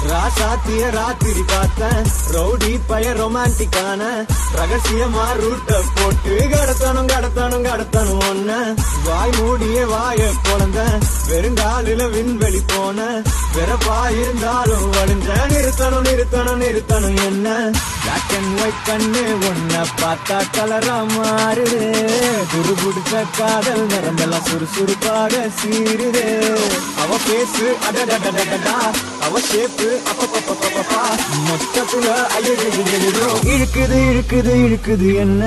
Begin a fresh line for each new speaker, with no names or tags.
ராசாத்திய ராத்திரி பார்த்தேன் ரவுடி பய ரொமான்டிக்கான ரகசியமா ரூட்ட போட்டு கடத்தணும் கடத்தணும் கடத்தணும் ஒன்ன வாய் மூடிய வாய குழந்த வெறுங்காலில விண்வெளி போன வெறப்பா இருந்தாலும் வழிஞ்ச நிறுத்தணும் நிறுத்தணும் நிறுத்தணும் என்ன பிளாக் அண்ட் ஒயிட் கண்ணு ஒன்ன பார்த்தா கலரா மாறுது துருபுடிச்ச காதல் நிறமெல்லாம் சுறுசுறுப்பாக சீருது அவ பேசு அடடடடடா அவ ஷேப்பு அப்பப்பப்பப்பப்பா மொத்தத்துல ஐயோ இழுக்குது இழுக்குது இழுக்குது என்ன